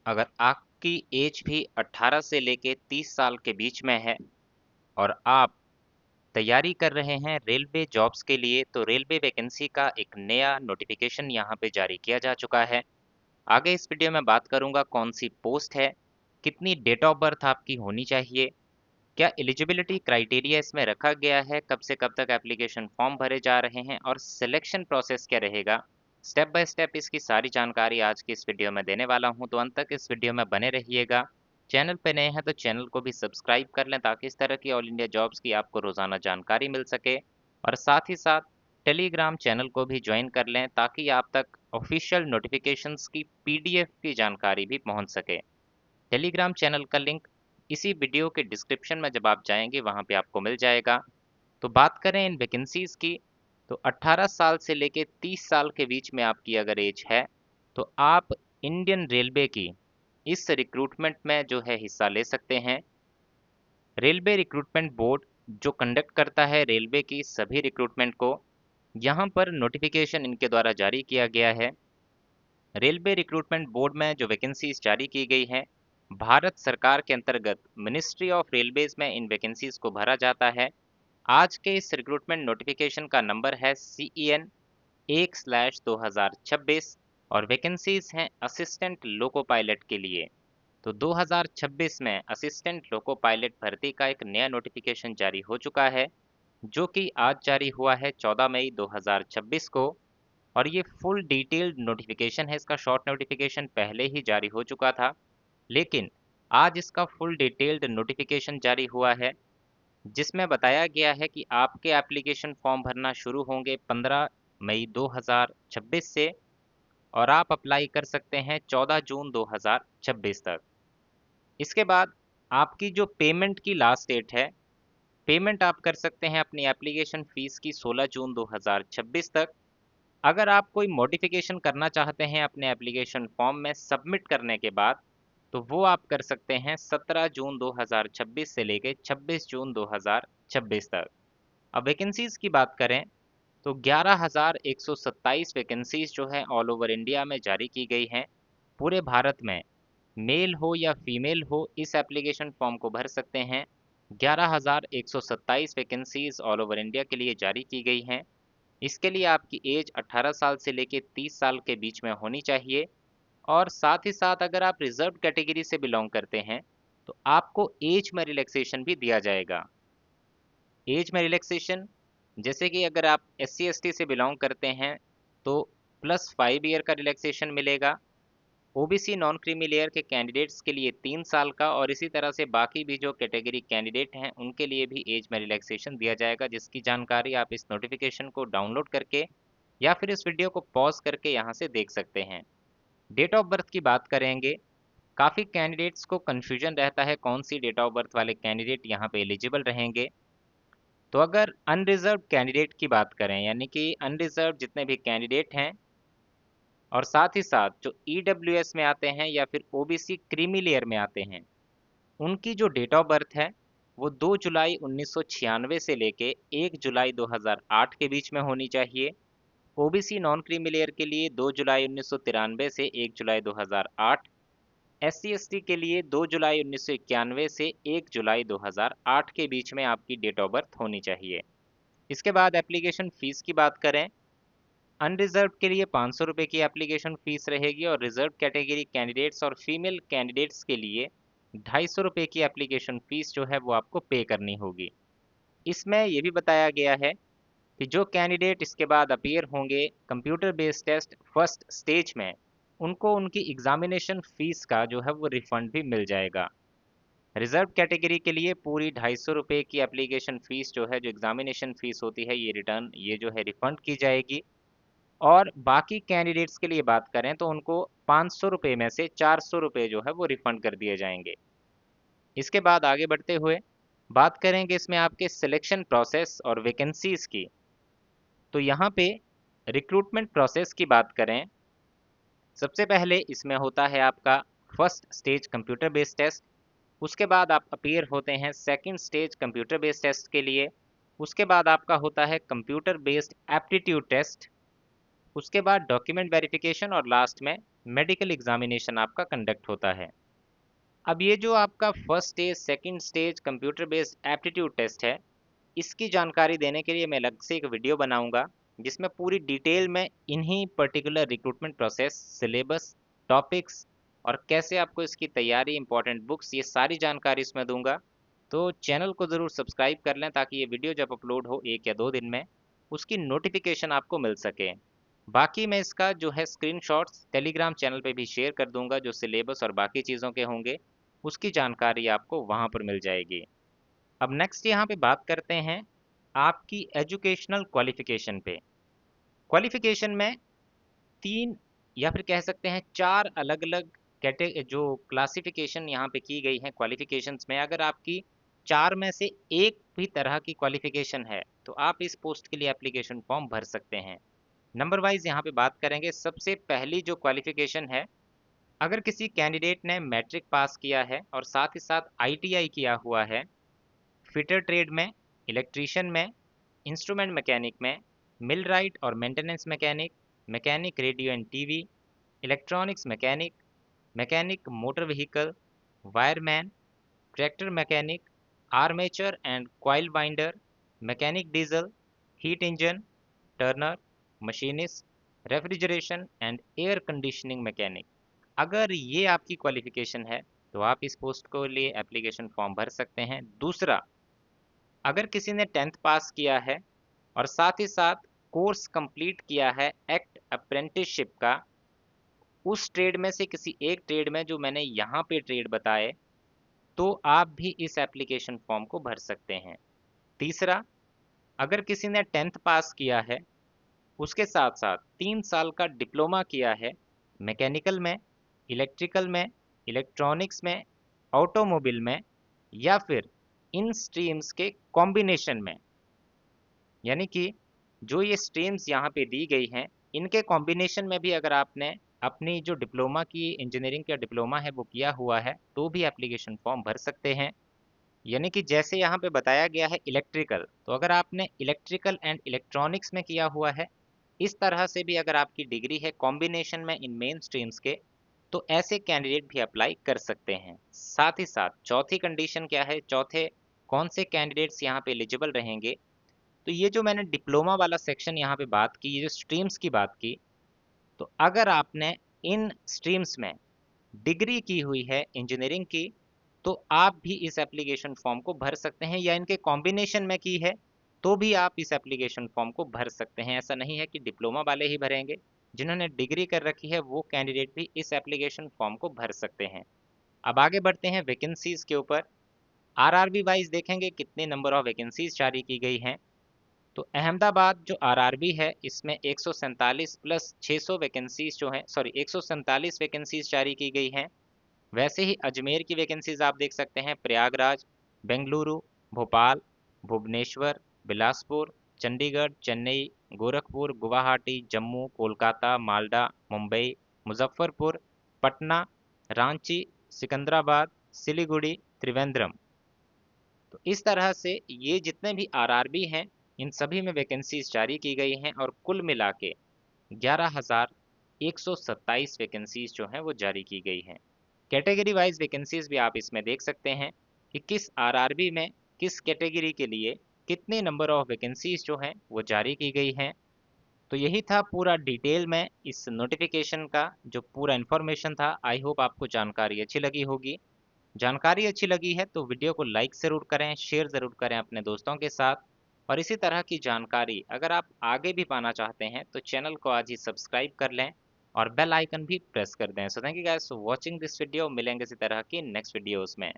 अगर आपकी एज भी 18 से लेके 30 साल के बीच में है और आप तैयारी कर रहे हैं रेलवे जॉब्स के लिए, तो रेलवे वैकेंसी का एक नया नोटिफिकेशन यहाँ पे जारी किया जा चुका है। आगे इस वीडियो में बात करूंगा कौन सी पोस्ट है, कितनी डेट ऑफ बर्थ आपकी होनी चाहिए, क्या एलिजिबिलिटी क्राइटेरिया इसमें रखा गया है, कब से कब तक एप्लीकेशन फॉर्म भरे जा रहे हैं और सिलेक्शन प्रोसेस क्या रहेगा। स्टेप बाय स्टेप इसकी सारी जानकारी आज की इस वीडियो में देने वाला हूं, तो अंत तक इस वीडियो में बने रहिएगा। चैनल पे नए हैं तो चैनल को भी सब्सक्राइब कर लें ताकि इस तरह की ऑल इंडिया जॉब्स की आपको रोजाना जानकारी मिल सके, और साथ ही साथ टेलीग्राम चैनल को भी ज्वाइन कर लें ताकि आप तक ऑफिशियल नोटिफिकेशंस की पीडीएफ की जानकारी भी पहुंच सके। टेलीग्राम चैनल का लिंक इसी वीडियो के डिस्क्रिप्शन में जब आप जाएंगे वहां पे आपको मिल जाएगा। तो बात करें इन वैकेंसीज की, तो 18 साल से लेके 30 साल के बीच में आपकी अगर एज है तो आप इंडियन रेलवे की इस रिक्रूटमेंट में जो है हिस्सा ले सकते हैं। रेलवे रिक्रूटमेंट बोर्ड जो कंडक्ट करता है रेलवे की सभी रिक्रूटमेंट को, यहाँ पर नोटिफिकेशन इनके द्वारा जारी किया गया है। रेलवे रिक्रूटमेंट बोर्ड में जो वैकेंसीज जारी की गई हैं, भारत सरकार के अंतर्गत मिनिस्ट्री ऑफ रेलवेज में इन वैकेंसीज को भरा जाता है। आज के इस रिक्रूटमेंट नोटिफिकेशन का नंबर है CEN 1/2026 और वैकेंसीज हैं असिस्टेंट लोको पायलट के लिए। तो 2026 में असिस्टेंट लोको पायलट भर्ती का एक नया नोटिफिकेशन जारी हो चुका है, जो कि आज जारी हुआ है 14 मई 2026 को। और ये फुल डिटेल्ड नोटिफिकेशन है, इसका शॉर्ट नोटिफिकेशन पहले ही जारी हो चुका था, लेकिन आज इसका फुल डिटेल्ड नोटिफिकेशन जारी हुआ है, जिसमें बताया गया है कि आपके एप्लीकेशन फॉर्म भरना शुरू होंगे 15 मई 2026 से और आप अप्लाई कर सकते हैं 14 जून 2026 तक। इसके बाद आपकी जो पेमेंट की लास्ट डेट है, पेमेंट आप कर सकते हैं अपनी एप्लीकेशन फीस की 16 जून 2026 तक। अगर आप कोई मॉडिफिकेशन करना चाहते हैं अपने एप्लीकेशन फॉर्म में सबमिट करने के बाद, तो वो आप कर सकते हैं 17 जून 2026 से लेके 26 जून 2026 तक। अब वैकेंसीज की बात करें तो 11,127 वैकेंसीज जो है ऑल ओवर इंडिया में जारी की गई हैं। पूरे भारत में मेल हो या फीमेल हो इस एप्लीकेशन फॉर्म को भर सकते हैं। 11,127 वैकेंसीज ऑल ओवर इंडिया के लिए जारी की गई हैं। इसके लिए आपकी एज 18 साल से लेकर 30 साल के बीच में होनी चाहिए, और साथ ही साथ अगर आप रिजर्व कैटेगरी से बिलोंग करते हैं तो आपको एज में रिलैक्सेशन भी दिया जाएगा। एज में रिलैक्सेशन जैसे कि अगर आप SC ST से बिलोंग करते हैं तो +5 ईयर का रिलैक्सेशन मिलेगा। OBC नॉन क्रीमी लेयर के कैंडिडेट्स के लिए 3 साल का, और इसी तरह से बाकी भी जो कैटेगरी कैंडिडेट हैं उनके लिए भी एज में रिलैक्सेशन दिया जाएगा, जिसकी जानकारी आप इस नोटिफिकेशन को डाउनलोड करके या फिर इस वीडियो को पॉज करके यहाँ से देख सकते हैं। डेट ऑफ बर्थ की बात करेंगे, काफ़ी कैंडिडेट्स को कन्फ्यूजन रहता है कौन सी डेट ऑफ बर्थ वाले कैंडिडेट यहाँ पे एलिजिबल रहेंगे। तो अगर अनरिजर्व कैंडिडेट की बात करें, यानी कि अनरिजर्व जितने भी कैंडिडेट हैं और साथ ही साथ जो EWS में आते हैं या फिर OBC क्रीमी लेयर में आते हैं, उनकी जो डेट ऑफ बर्थ है वो 2 जुलाई 1996 से लेके 1 जुलाई 2008 के बीच में होनी चाहिए। OBC नॉन क्रीमी लेयर के लिए 2 जुलाई 1993 से 1 जुलाई 2008, SC ST के लिए 2 जुलाई 1991 से 1 जुलाई 2008 के बीच में आपकी डेट ऑफ बर्थ होनी चाहिए। इसके बाद एप्लीकेशन फ़ीस की बात करें, अनरिजर्व के लिए 500 रुपये की एप्लीकेशन फ़ीस रहेगी और रिजर्व कैटेगरी कैंडिडेट्स और फीमेल कैंडिडेट्स के लिए 250 रुपये की एप्लीकेशन फ़ीस जो है वो आपको पे करनी होगी। इसमें ये भी बताया गया है कि जो कैंडिडेट इसके बाद अपीयर होंगे computer based test first stage में, उनको उनकी एग्जामिनेशन फ़ीस का जो है वो रिफ़ंड भी मिल जाएगा। रिजर्व कैटेगरी के लिए पूरी 250 रुपये की एप्लीकेशन फ़ीस जो है, जो एग्जामिनेशन फ़ीस होती है, ये जो है रिफ़ंड की जाएगी। और बाकी कैंडिडेट्स के लिए बात करें तो उनको 500 रुपये में से 400 रुपये जो है वो रिफ़ंड कर दिए जाएंगे। इसके बाद आगे बढ़ते हुए बात करेंगे इसमें आपके सिलेक्शन प्रोसेस और वैकेंसीज़ की। तो यहाँ पे रिक्रूटमेंट प्रोसेस की बात करें, सबसे पहले इसमें होता है आपका first stage computer based test. उसके बाद आप अपीयर होते हैं second stage computer based test के लिए। उसके बाद आपका होता है कंप्यूटर बेस्ड एप्टीट्यूड टेस्ट। उसके बाद डॉक्यूमेंट वेरिफिकेशन और लास्ट में मेडिकल एग्जामिनेशन आपका कंडक्ट होता है। अब ये जो आपका first stage second stage computer based aptitude test है, इसकी जानकारी देने के लिए मैं अलग से एक वीडियो बनाऊंगा जिसमें पूरी डिटेल में इन्हीं particular recruitment process, syllabus, topics और कैसे आपको इसकी तैयारी, इंपॉर्टेंट बुक्स, ये सारी जानकारी इसमें दूंगा। तो चैनल को ज़रूर सब्सक्राइब कर लें ताकि ये वीडियो जब अपलोड हो 1 या 2 दिन में उसकी नोटिफिकेशन आपको मिल सके। बाकी मैं इसका जो है स्क्रीनशॉट्स टेलीग्राम चैनल पे भी शेयर कर दूंगा, जो सिलेबस और बाकी चीज़ों के होंगे उसकी जानकारी आपको वहाँ पर मिल जाएगी। अब नेक्स्ट यहाँ पे बात करते हैं आपकी एजुकेशनल क्वालिफिकेशन पे। क्वालिफिकेशन में 3 या फिर कह सकते हैं 4 अलग-अलग कैटे जो क्लासिफिकेशन यहाँ पे की गई है क्वालिफिकेशंस में। अगर आपकी 4 में से एक भी तरह की क्वालिफिकेशन है तो आप इस पोस्ट के लिए एप्लीकेशन फॉर्म भर सकते हैं। नंबर वाइज यहाँ पे बात करेंगे। सबसे पहली जो क्वालिफिकेशन है, अगर किसी कैंडिडेट ने मैट्रिक पास किया है और साथ ही साथ आईटीआई किया हुआ है, फिटर ट्रेड में, इलेक्ट्रीशियन में, इंस्ट्रूमेंट मैकेनिक में, मिलराइट और maintenance mechanic, mechanic radio and TV, electronics mechanic, mechanic motor vehicle, wireman, tractor mechanic, armature and coil binder, mechanic diesel, heat engine, Turner, machinist, refrigeration and air conditioning mechanic. अगर ये आपकी qualification है तो आप इस post को लिए application form भर सकते हैं। दूसरा, अगर किसी ने 10th पास किया है और साथ ही साथ कोर्स कंप्लीट किया है एक्ट अप्रेंटिसशिप का, उस ट्रेड में से किसी एक ट्रेड में जो मैंने यहाँ पे ट्रेड बताए, तो आप भी इस एप्लीकेशन फॉर्म को भर सकते हैं। तीसरा, अगर किसी ने 10th पास किया है, उसके साथ साथ 3 साल का डिप्लोमा किया है मैकेनिकल में, इलेक्ट्रिकल में, इलेक्ट्रॉनिक्स में, ऑटोमोबाइल में या फिर इन स्ट्रीम्स के कॉम्बिनेशन में, यानी कि जो ये स्ट्रीम्स यहाँ पे दी गई हैं इनके कॉम्बिनेशन में भी अगर आपने अपनी जो डिप्लोमा की इंजीनियरिंग का डिप्लोमा है वो किया हुआ है तो भी एप्लीकेशन फॉर्म भर सकते हैं। यानी कि जैसे यहाँ पे बताया गया है इलेक्ट्रिकल, तो अगर आपने इलेक्ट्रिकल एंड इलेक्ट्रॉनिक्स में किया हुआ है, इस तरह से भी अगर आपकी डिग्री है कॉम्बिनेशन में इन मेन स्ट्रीम्स के, तो ऐसे कैंडिडेट भी अप्लाई कर सकते हैं। साथ ही साथ चौथी कंडीशन क्या है, चौथे कौन से कैंडिडेट्स यहाँ पे एलिजिबल रहेंगे, तो ये जो मैंने डिप्लोमा वाला सेक्शन यहाँ पे बात की, ये जो स्ट्रीम्स की बात की, तो अगर आपने इन स्ट्रीम्स में डिग्री की हुई है इंजीनियरिंग की, तो आप भी इस एप्लीकेशन फॉर्म को भर सकते हैं, या इनके कॉम्बिनेशन में की है तो भी आप इस एप्लीकेशन फॉर्म को भर सकते हैं। ऐसा नहीं है कि डिप्लोमा वाले ही भरेंगे, जिन्होंने डिग्री कर रखी है वो कैंडिडेट भी इस एप्लीकेशन फॉर्म को भर सकते हैं। अब आगे बढ़ते हैं वैकेंसीज के ऊपर। आरआरबी वाइज देखेंगे कितने नंबर ऑफ वैकेंसीज जारी की गई हैं। तो अहमदाबाद जो आरआरबी है इसमें 147 प्लस 600 वैकेंसीज जो हैं, सॉरी 147 वैकेंसीज जारी की गई हैं। वैसे ही अजमेर की वैकेंसीज आप देख सकते हैं, प्रयागराज, बेंगलुरु, भोपाल, भुवनेश्वर, बिलासपुर, चंडीगढ़, चेन्नई, गोरखपुर, गुवाहाटी, जम्मू, कोलकाता, मालदा, मुंबई, मुजफ्फरपुर, पटना, रांची, सिकंदराबाद, सिलीगुड़ी, त्रिवेंद्रम। तो इस तरह से ये जितने भी आरआरबी हैं इन सभी में वैकेंसीज जारी की गई हैं और कुल मिला के 11,127 वैकेंसीज जो हैं वो जारी की गई हैं। कैटेगरी वाइज वैकेंसीज भी आप इसमें देख सकते हैं कि किस आरआरबी में किस कैटेगरी के लिए कितने नंबर ऑफ वैकेंसीज जो हैं वो जारी की गई हैं। तो यही था पूरा डिटेल में इस नोटिफिकेशन का जो पूरा इन्फॉर्मेशन था। आई होप आपको जानकारी अच्छी लगी होगी। जानकारी अच्छी लगी है तो वीडियो को लाइक ज़रूर करें, शेयर ज़रूर करें अपने दोस्तों के साथ। और इसी तरह की जानकारी अगर आप आगे भी पाना चाहते हैं तो चैनल को आज ही सब्सक्राइब कर लें और बेल आइकन भी प्रेस कर दें। So thank you guys for watching this video. मिलेंगे इसी तरह की नेक्स्ट वीडियोस में।